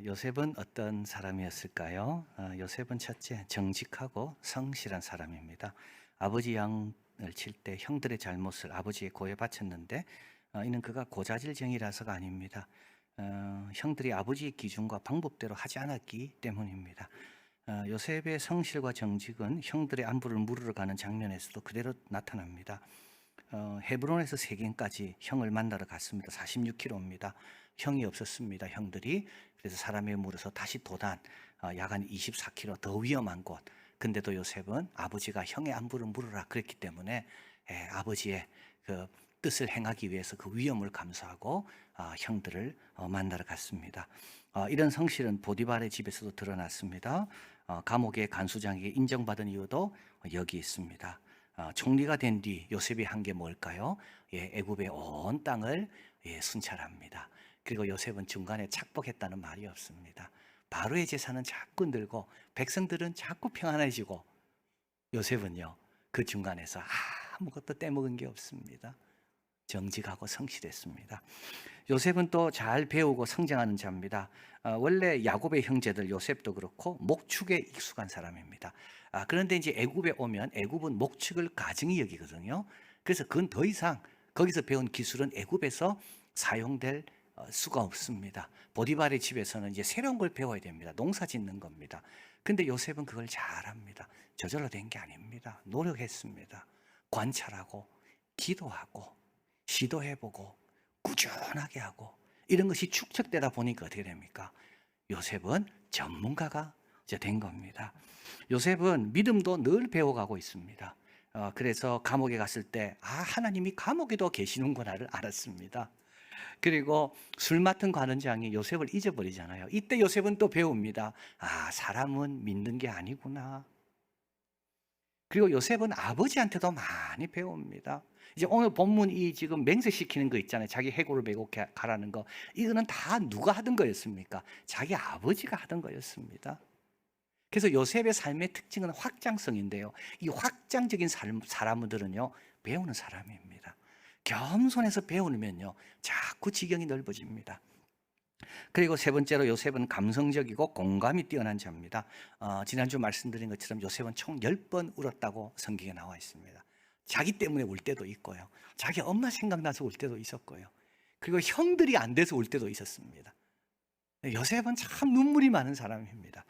요셉은 어떤 사람이었을까요? 요셉은 첫째, 정직하고 성실한 사람입니다. 아버지 양을 칠 때 형들의 잘못을 아버지에 고해 바쳤는데 이는 그가 고자질쟁이라서가 아닙니다. 형들이 아버지의 기준과 방법대로 하지 않았기 때문입니다. 요셉의 성실과 정직은 형들의 안부를 물으러 가는 장면에서도 그대로 나타납니다. 헤브론에서 세겜까지 형을 만나러 갔습니다. 46km입니다. 형이 없었습니다. 형들이. 그래서 사람에 물어서 다시 도단, 약 한 24km 더 위험한 곳. 근데도 요셉은 아버지가 형의 안부를 물으라 그랬기 때문에 아버지의 그 뜻을 행하기 위해서 그 위험을 감수하고 형들을 만나러 갔습니다. 이런 성실은 보디발의 집에서도 드러났습니다. 감옥의 간수장에게 인정받은 이유도 여기 있습니다. 총리가 된 뒤 요셉이 한 게 뭘까요? 애굽의 온 땅을 순찰합니다. 그리고 요셉은 중간에 착복했다는 말이 없습니다. 바로의 재산은 자꾸 늘고 백성들은 자꾸 평안해지고 요셉은요 그 중간에서 아무것도 떼먹은 게 없습니다. 정직하고 성실했습니다. 요셉은 또 잘 배우고 성장하는 자입니다. 원래 야곱의 형제들 요셉도 그렇고 목축에 익숙한 사람입니다. 그런데 이제 애굽에 오면 애굽은 목축을 가증히 여기거든요. 그래서 그건 더 이상 거기서 배운 기술은 애굽에서 사용될 수가 없습니다. 보디발의 집에서는 이제 새로운 걸 배워야 됩니다. 농사 짓는 겁니다. 근데 요셉은 그걸 잘합니다. 저절로 된 게 아닙니다. 노력했습니다. 관찰하고 기도하고 시도해보고 꾸준하게 하고 이런 것이 축적되다 보니까 어떻게 됩니까? 요셉은 전문가가 이제 된 겁니다. 요셉은 믿음도 늘 배워가고 있습니다. 그래서 감옥에 갔을 때 하나님이 감옥에도 계시는구나를 알았습니다. 그리고 술 맡은 관원장이 요셉을 잊어버리잖아요. 이때 요셉은 또 배웁니다. 사람은 믿는 게 아니구나. 그리고 요셉은 아버지한테도 많이 배웁니다. 이제 오늘 본문 이 지금 맹세시키는 거 있잖아요. 자기 해골을 메고 가라는 거. 이거는 다 누가 하던 거였습니까? 자기 아버지가 하던 거였습니다. 그래서 요셉의 삶의 특징은 확장성인데요. 이 확장적인 사람들은요, 배우는 사람입니다. 겸손해서 배우면요, 자꾸 지경이 넓어집니다. 그리고 세 번째로 요셉은 감성적이고 공감이 뛰어난 자입니다. 지난주 말씀드린 것처럼 요셉은 총 10번 울었다고 성경에 나와 있습니다. 자기 때문에 울 때도 있고요. 자기 엄마 생각나서 울 때도 있었고요. 그리고 형들이 안 돼서 울 때도 있었습니다. 요셉은 참 눈물이 많은 사람입니다.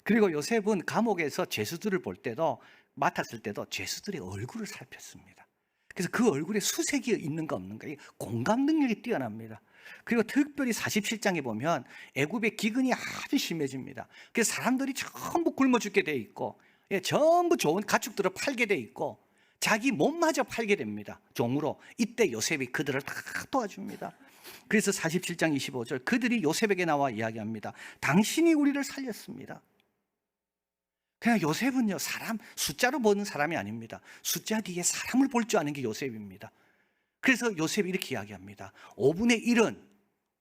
그리고 요셉은 감옥에서 죄수들을 볼 때도 맡았을 때도 죄수들의 얼굴을 살폈습니다. 그래서 그 얼굴에 수색이 있는가 없는가 공감 능력이 뛰어납니다. 그리고 특별히 47장에 보면 애굽의 기근이 아주 심해집니다. 그래서 사람들이 전부 굶어 죽게 돼 있고 전부 좋은 가축들을 팔게 돼 있고 자기 몸마저 팔게 됩니다. 종으로. 이때 요셉이 그들을 다 도와줍니다. 그래서 47장 25절 그들이 요셉에게 나와 이야기합니다. 당신이 우리를 살렸습니다. 그냥 요셉은요, 사람 숫자로 보는 사람이 아닙니다. 숫자 뒤에 사람을 볼 줄 아는 게 요셉입니다. 그래서 요셉이 이렇게 이야기합니다. 5분의 1은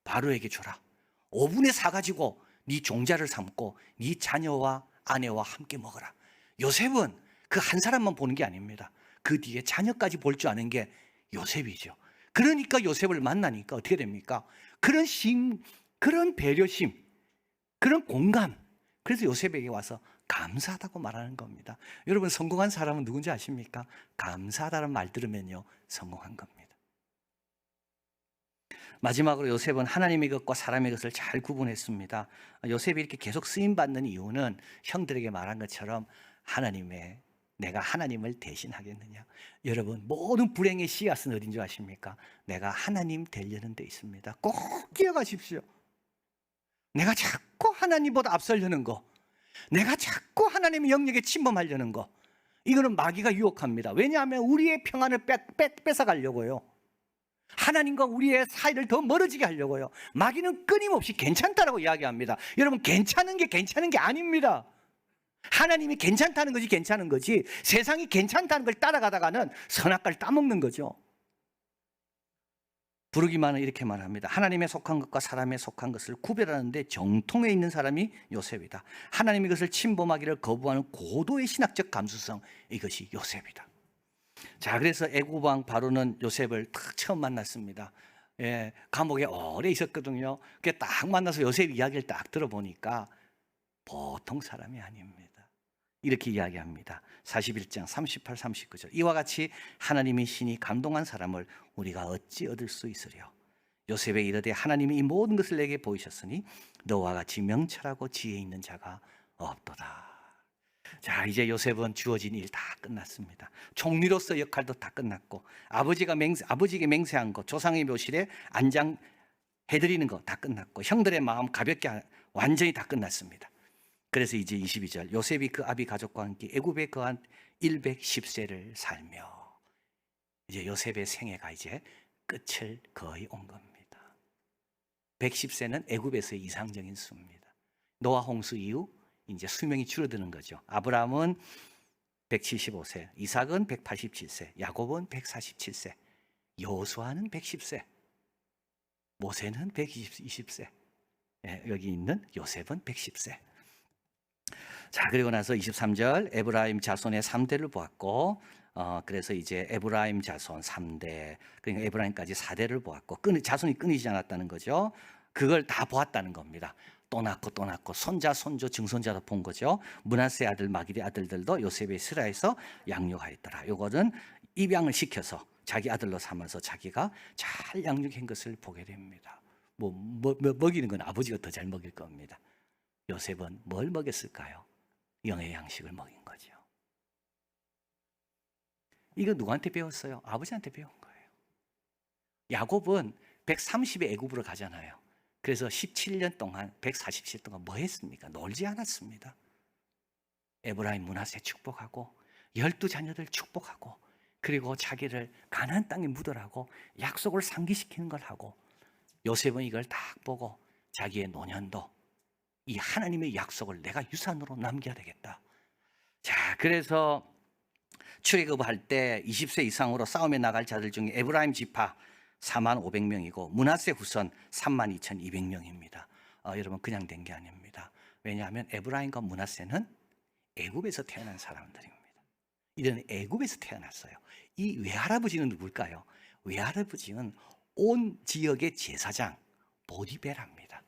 바로에게 줘라. 5분의 4 가지고 네 종자를 삼고 네 자녀와 아내와 함께 먹어라. 요셉은 그 한 사람만 보는 게 아닙니다. 그 뒤에 자녀까지 볼 줄 아는 게 요셉이죠. 그러니까 요셉을 만나니까 어떻게 됩니까? 그런 그런 배려심, 그런 공감. 그래서 요셉에게 와서 감사하다고 말하는 겁니다. 여러분 성공한 사람은 누군지 아십니까? 감사하다는 말 들으면요 성공한 겁니다. 마지막으로 요셉은 하나님의 것과 사람의 것을 잘 구분했습니다. 요셉이 이렇게 계속 쓰임받는 이유는 형들에게 말한 것처럼 내가 하나님을 대신하겠느냐. 여러분 모든 불행의 씨앗은 어딘 줄 아십니까? 내가 하나님 되려는 데 있습니다. 꼭 기억하십시오. 내가 자꾸 하나님보다 앞서려는 거, 내가 자꾸 하나님의 영역에 침범하려는 거, 이거는 마귀가 유혹합니다. 왜냐하면 우리의 평안을 뺏어가려고요. 하나님과 우리의 사이를 더 멀어지게 하려고요. 마귀는 끊임없이 괜찮다라고 이야기합니다. 여러분 괜찮은 게 아닙니다. 하나님이 괜찮다는 것이 괜찮은 거지 세상이 괜찮다는 걸 따라가다가는 선악과를 따먹는 거죠. 부르기만은 이렇게 말합니다. 하나님의 속한 것과 사람의 속한 것을 구별하는데 정통에 있는 사람이 요셉이다. 하나님의 것을 침범하기를 거부하는 고도의 신학적 감수성, 이것이 요셉이다. 자, 그래서 애굽 왕 바로는 요셉을 딱 처음 만났습니다. 예, 감옥에 오래 있었거든요. 그게 딱 만나서 요셉 이야기를 딱 들어보니까 보통 사람이 아닙니다. 이렇게 이야기합니다. 41장 38, 39절. 이와 같이 하나님의 신이 감동한 사람을 우리가 어찌 얻을 수 있으랴. 요셉에 이르되 하나님이 이 모든 것을 내게 보이셨으니 너와 같이 명철하고 지혜 있는 자가 없도다. 자, 이제 요셉은 주어진 일 다 끝났습니다. 총리로서 역할도 다 끝났고 아버지에게 맹세한 것, 조상의 묘실에 안장해드리는 거 다 끝났고 형들의 마음 가볍게 완전히 다 끝났습니다. 그래서 이제 22절 요셉이 그 아비 가족과 함께 애굽에 거한 110세를 살며 이제 요셉의 생애가 이제 끝을 거의 온 겁니다. 110세는 애굽에서의 이상적인 수입니다. 노아 홍수 이후 이제 수명이 줄어드는 거죠. 아브라함은 175세, 이삭은 187세, 야곱은 147세, 여호수아는 110세, 모세는 120세, 여기 있는 요셉은 110세. 자, 그리고 나서 23절 에브라임 자손의 3대를 보았고 그래서 이제 에브라임 자손 3대, 그러니까 에브라임까지 4대를 보았고 자손이 끊이지 않았다는 거죠. 그걸 다 보았다는 겁니다. 또 낳고 손자, 손주, 증손자도 본 거죠. 므낫세 아들 마길의 아들들도 요셉의 스라에서 양육하였더라. 요거는 입양을 시켜서 자기 아들로 삼아서 자기가 잘 양육한 것을 보게 됩니다. 먹이는 건 아버지가 더 잘 먹일 겁니다. 요셉은 뭘 먹였을까요? 영의 양식을 먹인 거죠. 이거 누구한테 배웠어요? 아버지한테 배운 거예요. 야곱은 130에 애굽으로 가잖아요. 그래서 17년 동안 147년 동안 뭐 했습니까? 놀지 않았습니다. 에브라임 므낫세 축복하고 12자녀들 축복하고 그리고 자기를 가나안 땅에 묻으라고 약속을 상기시키는 걸 하고 요셉은 이걸 딱 보고 자기의 노년도 이 하나님의 약속을 내가 유산으로 남겨야 되겠다. 자, 그래서 출애굽할 때 20세 이상으로 싸움에 나갈 자들 중에 에브라임 지파 45,000명이고 므낫세 후손 32,200명입니다. 여러분 그냥 된 게 아닙니다. 왜냐하면 에브라임과 므낫세는 애굽에서 태어난 사람들입니다. 이런 애굽에서 태어났어요. 이 외할아버지는 누굴까요? 외할아버지는 온 지역의 제사장 보디베라입니다.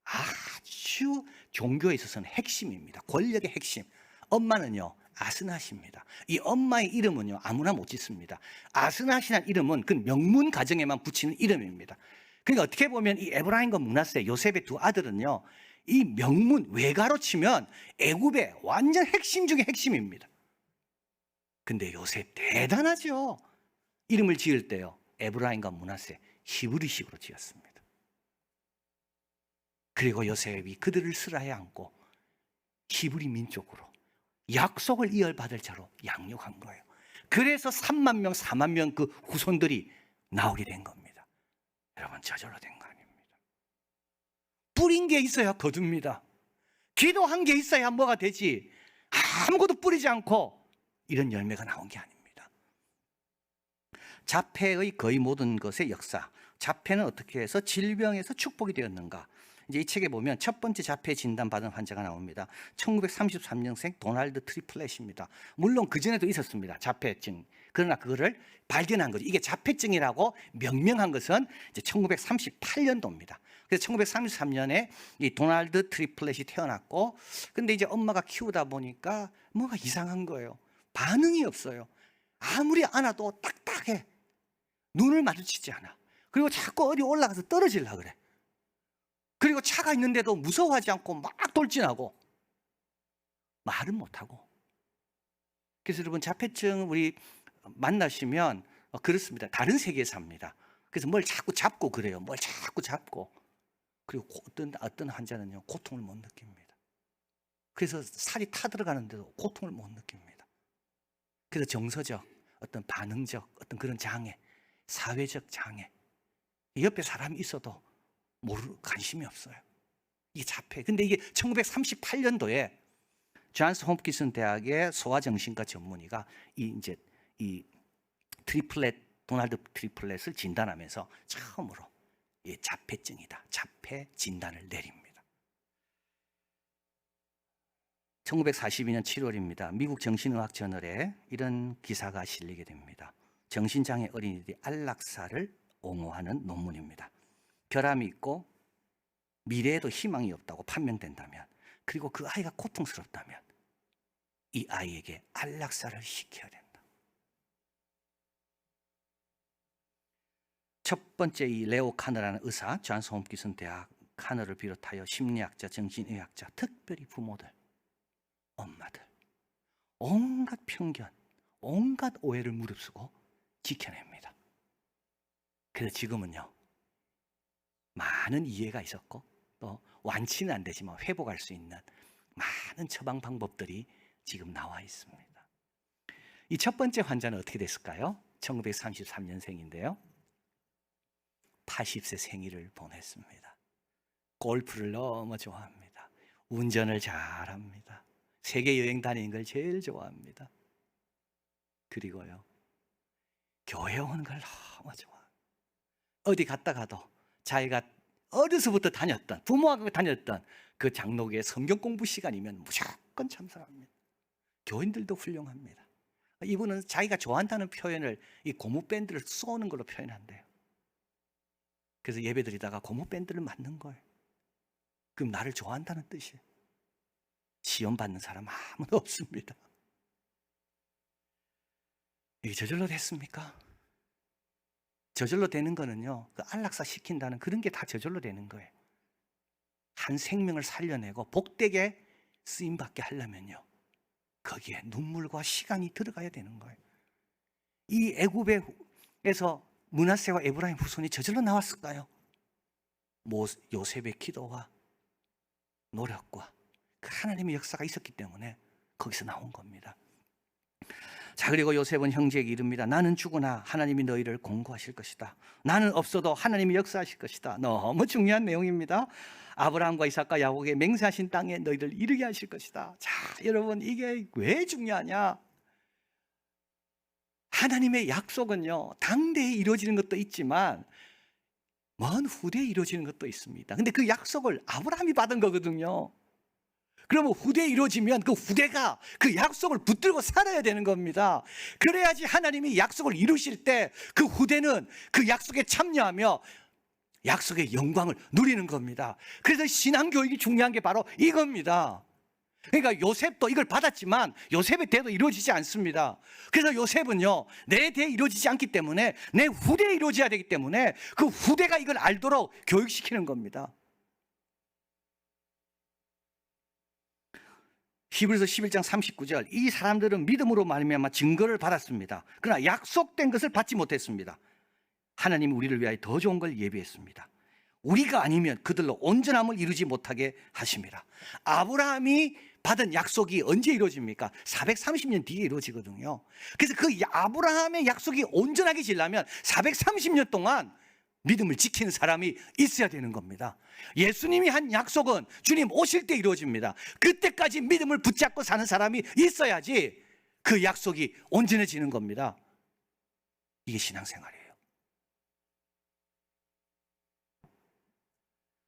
아주 종교에 있어서는 핵심입니다. 권력의 핵심. 엄마는요 아스낫입니다. 이 엄마의 이름은요 아무나 못 짓습니다. 아스낫이라는 이름은 그 명문 가정에만 붙이는 이름입니다. 그러니까 어떻게 보면 이 에브라임과 므낫세 요셉의 두 아들은요 이 명문 외가로 치면 애굽의 완전 핵심 중에 핵심입니다. 근데 요셉 대단하죠. 이름을 지을 때요 에브라임과 므낫세 히브리식으로 지었습니다. 그리고 요셉이 그들을 스라에 안고 히브리 민족으로 약속을 이어받을 자로 양육한 거예요. 그래서 3만 명, 4만 명 그 후손들이 나오게 된 겁니다. 여러분 저절로 된 거 아닙니다. 뿌린 게 있어야 거둡니다. 기도한 게 있어야 뭐가 되지. 아무것도 뿌리지 않고 이런 열매가 나온 게 아닙니다. 자폐의 거의 모든 것의 역사. 자폐는 어떻게 해서 질병에서 축복이 되었는가. 이제 이 책에 보면 첫 번째 자폐 진단받은 환자가 나옵니다. 1933년생 도널드 트리플렛입니다. 물론 그전에도 있었습니다. 자폐증. 그러나 그거를 발견한 거죠. 이게 자폐증이라고 명명한 것은 이제 1938년도입니다. 그래서 1933년에 이 도널드 트리플렛이 태어났고 근데 이제 엄마가 키우다 보니까 뭐가 이상한 거예요. 반응이 없어요. 아무리 안아도 딱딱해. 눈을 마주치지 않아. 그리고 자꾸 어디 올라가서 떨어지려고 그래. 그리고 차가 있는데도 무서워하지 않고 막 돌진하고 말은 못하고. 그래서 여러분 자폐증 우리 만나시면 그렇습니다. 다른 세계에 삽니다. 그래서 뭘 자꾸 잡고 그래요. 뭘 자꾸 잡고. 그리고 어떤 환자는요 고통을 못 느낍니다. 그래서 살이 타들어가는데도 고통을 못 느낍니다. 그래서 정서적 어떤 반응적 어떤 그런 장애, 사회적 장애, 옆에 사람이 있어도 관심이 없어요. 이게 자폐. 근데 이게 1938년도에 존스 홈키슨 대학의 소아정신과 전문의가 이 도널드 트리플렛을 진단하면서 처음으로 이 자폐증이다. 자폐 진단을 내립니다. 1942년 7월입니다. 미국 정신의학 저널에 이런 기사가 실리게 됩니다. 정신장애 어린이들이 안락사를 옹호하는 논문입니다. 결함이 있고 미래에도 희망이 없다고 판명된다면, 그리고 그 아이가 고통스럽다면 이 아이에게 안락사를 시켜야 된다. 첫 번째, 이 레오 카너라는 의사, 존스 홈키슨 대학 카너를 비롯하여 심리학자, 정신의학자, 특별히 부모들, 엄마들, 온갖 편견, 온갖 오해를 무릅쓰고 지켜냅니다. 그래서 지금은요, 많은 이해가 있었고 또 완치는 안 되지만 회복할 수 있는 많은 처방 방법들이 지금 나와 있습니다. 이 첫 번째 환자는 어떻게 됐을까요? 1933년생인데요. 80세 생일을 보냈습니다. 골프를 너무 좋아합니다. 운전을 잘합니다. 세계 여행 다니는 걸 제일 좋아합니다. 그리고요, 교회 오는 걸 너무 좋아합니다. 어디 갔다가도 자기가 어려서부터 다녔던, 부모하고 다녔던 그 장로교의 성경 공부 시간이면 무조건 참석합니다. 교인들도 훌륭합니다. 이분은 자기가 좋아한다는 표현을 이 고무 밴드를 쏘는 걸로 표현한대요. 그래서 예배 드리다가 고무 밴드를 맞는 거예요. 그럼 나를 좋아한다는 뜻이에요. 시험 받는 사람 아무도 없습니다. 이게 저절로 됐습니까? 저절로 되는 거는요, 그 안락사 시킨다는 그런 게 다 저절로 되는 거예요. 한 생명을 살려내고 복되게 쓰임받게 하려면요, 거기에 눈물과 시간이 들어가야 되는 거예요. 이 애굽에서 므낫세와 에브라임 후손이 저절로 나왔을까요? 요셉의 기도와 노력과 그 하나님의 역사가 있었기 때문에 거기서 나온 겁니다. 자, 그리고 요셉은 형제에게 이릅니다. 나는 죽으나 하나님이 너희를 공고하실 것이다. 나는 없어도 하나님이 역사하실 것이다. 너무 중요한 내용입니다. 아브라함과 이삭과 야곱에게 맹세하신 땅에 너희를 이르게 하실 것이다. 자, 여러분, 이게 왜 중요하냐? 하나님의 약속은요, 당대에 이루어지는 것도 있지만 먼 후대에 이루어지는 것도 있습니다. 근데 그 약속을 아브라함이 받은 거거든요. 그러면 후대에 이루어지면 그 후대가 그 약속을 붙들고 살아야 되는 겁니다. 그래야지 하나님이 약속을 이루실 때 그 후대는 그 약속에 참여하며 약속의 영광을 누리는 겁니다. 그래서 신앙교육이 중요한 게 바로 이겁니다. 그러니까 요셉도 이걸 받았지만 요셉의 대도 이루어지지 않습니다. 그래서 요셉은요, 내 대에 이루어지지 않기 때문에 내 후대에 이루어져야 되기 때문에 그 후대가 이걸 알도록 교육시키는 겁니다. 히브리서 11장 39절, 이 사람들은 믿음으로 말미암아 증거를 받았습니다. 그러나 약속된 것을 받지 못했습니다. 하나님이 우리를 위하여 더 좋은 걸 예비했습니다. 우리가 아니면 그들로 온전함을 이루지 못하게 하십니다. 아브라함이 받은 약속이 언제 이루어집니까? 430년 뒤에 이루어지거든요. 그래서 그 아브라함의 약속이 온전하게 지려면 430년 동안 믿음을 지키는 사람이 있어야 되는 겁니다. 예수님이 한 약속은 주님 오실 때 이루어집니다. 그때까지 믿음을 붙잡고 사는 사람이 있어야지 그 약속이 온전해지는 겁니다. 이게 신앙생활이에요.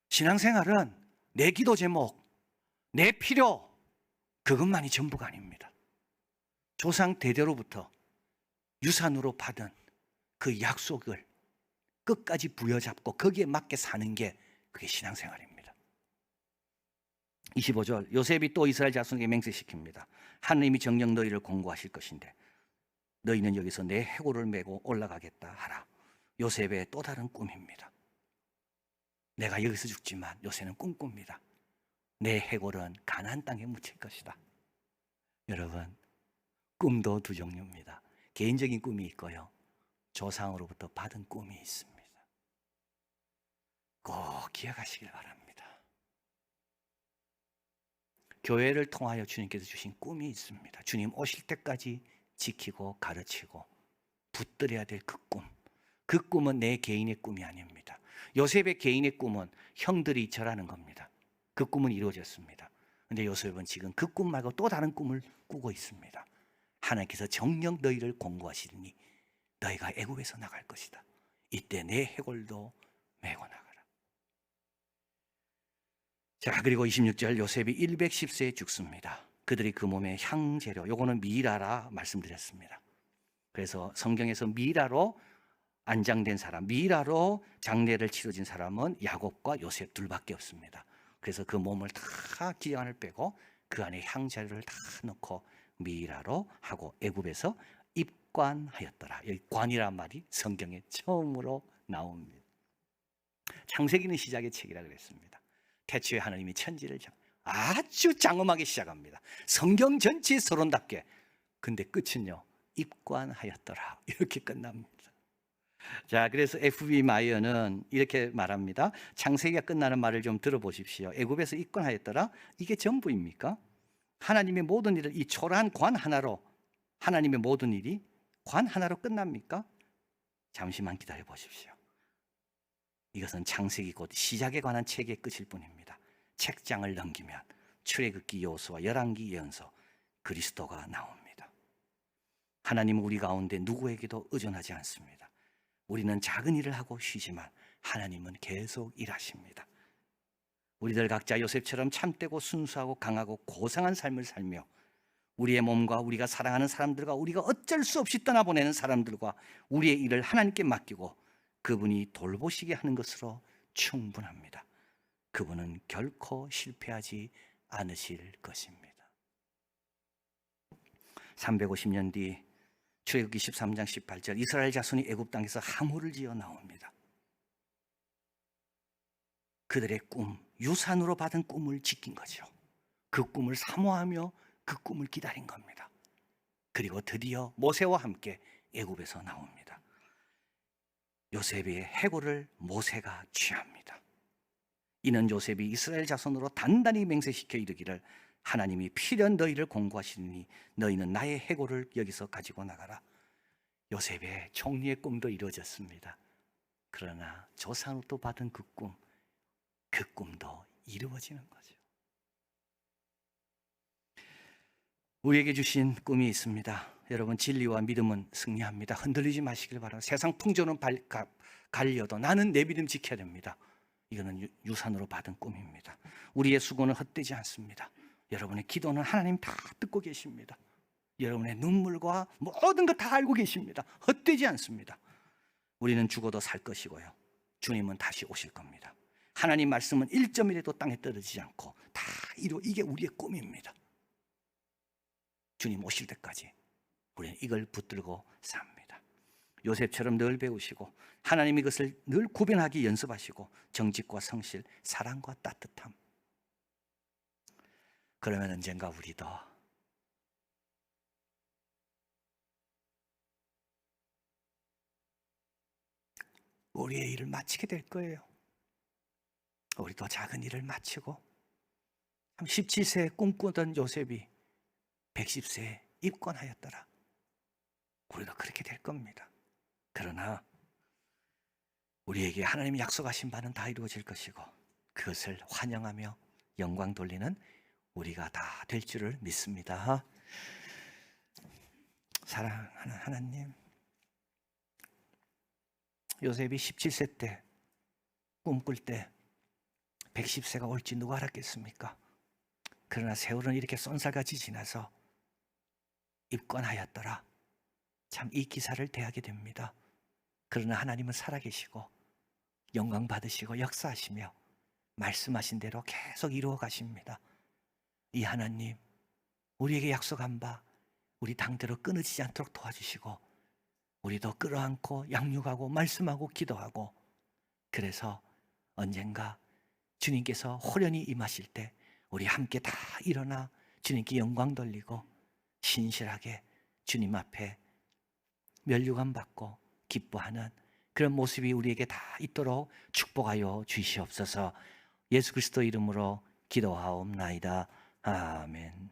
신앙생활은 내 기도 제목, 내 필요, 그것만이 전부가 아닙니다. 조상 대대로부터 유산으로 받은 그 약속을 끝까지 부여잡고 거기에 맞게 사는 게 그게 신앙생활입니다. 25절, 요셉이 또 이스라엘 자손에게 맹세시킵니다. 하나님이 정녕 너희를 공고하실 것인데 너희는 여기서 내 해골을 메고 올라가겠다 하라. 요셉의 또 다른 꿈입니다. 내가 여기서 죽지만 요셉은 꿈꿉니다. 내 해골은 가나안 땅에 묻힐 것이다. 여러분, 꿈도 두 종류입니다. 개인적인 꿈이 있고요, 조상으로부터 받은 꿈이 있습니다. 꼭 기억하시길 바랍니다. 교회를 통하여 주님께서 주신 꿈이 있습니다. 주님 오실 때까지 지키고 가르치고 붙들어야 될 그 꿈. 그 꿈은 내 개인의 꿈이 아닙니다. 요셉의 개인의 꿈은 형들이 절하는 겁니다. 그 꿈은 이루어졌습니다. 그런데 요셉은 지금 그 꿈 말고 또 다른 꿈을 꾸고 있습니다. 하나님께서 정녕 너희를 공고하시리니 너희가 애굽에서 나갈 것이다. 이때 내 해골도 메고 나가라. 자, 그리고 26절, 요셉이 110세에 죽습니다. 그들이 그 몸의 향재료, 요거는 미라라 말씀드렸습니다. 그래서 성경에서 미라로 안장된 사람, 미라로 장례를 치러진 사람은 야곱과 요셉 둘밖에 없습니다. 그래서 그 몸을 다 기관을 빼고 그 안에 향자료를 다 넣고 미라로 하고 애굽에서 입관하였더라. 여기 관이란 말이 성경에 처음으로 나옵니다. 창세기는 시작의 책이라 그랬습니다. 태초에 하나님이 천지를 아주 장엄하게 시작합니다. 성경 전체의 서론답게. 근데 끝은요, 입관하였더라 이렇게 끝납니다. 자, 그래서 F.B. 마이어는 이렇게 말합니다. 창세기가 끝나는 말을 좀 들어보십시오. 애굽에서 입관하였더라. 이게 전부입니까? 하나님의 모든 일을 이 초라한 관 하나로, 하나님의 모든 일이 관 하나로 끝납니까? 잠시만 기다려 보십시오. 이것은 창세기 곧 시작에 관한 책의 끝일 뿐입니다. 책장을 넘기면 출애굽기, 여호수아, 열왕기, 예언서, 그리스도가 나옵니다. 하나님은 우리 가운데 누구에게도 의존하지 않습니다. 우리는 작은 일을 하고 쉬지만 하나님은 계속 일하십니다. 우리들 각자 요셉처럼 참되고 순수하고 강하고 고상한 삶을 살며 우리의 몸과 우리가 사랑하는 사람들과 우리가 어쩔 수 없이 떠나보내는 사람들과 우리의 일을 하나님께 맡기고 그분이 돌보시게 하는 것으로 충분합니다. 그분은 결코 실패하지 않으실 것입니다. 350년 뒤 출애굽기 13장 18절 이스라엘 자손이 애굽 땅에서 하모를 지어 나옵니다. 그들의 꿈, 유산으로 받은 꿈을 지킨 거죠. 그 꿈을 사모하며 그 꿈을 기다린 겁니다. 그리고 드디어 모세와 함께 애굽에서 나옵니다. 요셉의 해골을 모세가 취합니다. 이는 요셉이 이스라엘 자손으로 단단히 맹세시켜 이르기를 하나님이 필연 너희를 공고하시니 너희는 나의 해골을 여기서 가지고 나가라. 요셉의 총리의 꿈도 이루어졌습니다. 그러나 조상으로부터 받은 그 꿈도 이루어지는 거죠. 우리에게 주신 꿈이 있습니다. 여러분, 진리와 믿음은 승리합니다. 흔들리지 마시길 바랍니다. 세상 풍조는 갈려도 나는 내 믿음 지켜야 됩니다. 이거는 유산으로 받은 꿈입니다. 우리의 수고는 헛되지 않습니다. 여러분의 기도는 하나님 다 듣고 계십니다. 여러분의 눈물과 모든 것 다 알고 계십니다. 헛되지 않습니다. 우리는 죽어도 살 것이고요, 주님은 다시 오실 겁니다. 하나님 말씀은 1.1에도 땅에 떨어지지 않고 다 이게 우리의 꿈입니다. 주님 오실 때까지 우리는 이걸 붙들고 삽니다. 요셉처럼 늘 배우시고 하나님 이것을 늘 구별하기 연습하시고 정직과 성실, 사랑과 따뜻함. 그러면 언젠가 우리도 우리의 일을 마치게 될 거예요. 우리도 작은 일을 마치고 17세에 꿈꾸던 요셉이 110세에 입건하였더라. 우리도 그렇게 될 겁니다. 그러나 우리에게 하나님이 약속하신 바는 다 이루어질 것이고 그것을 환영하며 영광 돌리는 우리가 다 될 줄을 믿습니다. 사랑하는 하나님, 요셉이 17세 때 꿈꿀 때 110세가 올지 누가 알았겠습니까? 그러나 세월은 이렇게 쏜살같이 지나서 입건하였더라. 참 이 기사를 대하게 됩니다. 그러나 하나님은 살아계시고 영광 받으시고 역사하시며 말씀하신 대로 계속 이루어 가십니다. 이 하나님, 우리에게 약속한 바 우리 당대로 끊어지지 않도록 도와주시고 우리도 끌어안고 양육하고 말씀하고 기도하고, 그래서 언젠가 주님께서 호련히 임하실 때 우리 함께 다 일어나 주님께 영광 돌리고 신실하게 주님 앞에 면류관 받고 기뻐하는 그런 모습이 우리에게 다 있도록 축복하여 주시옵소서. 예수 그리스도 이름으로 기도하옵나이다. 아멘.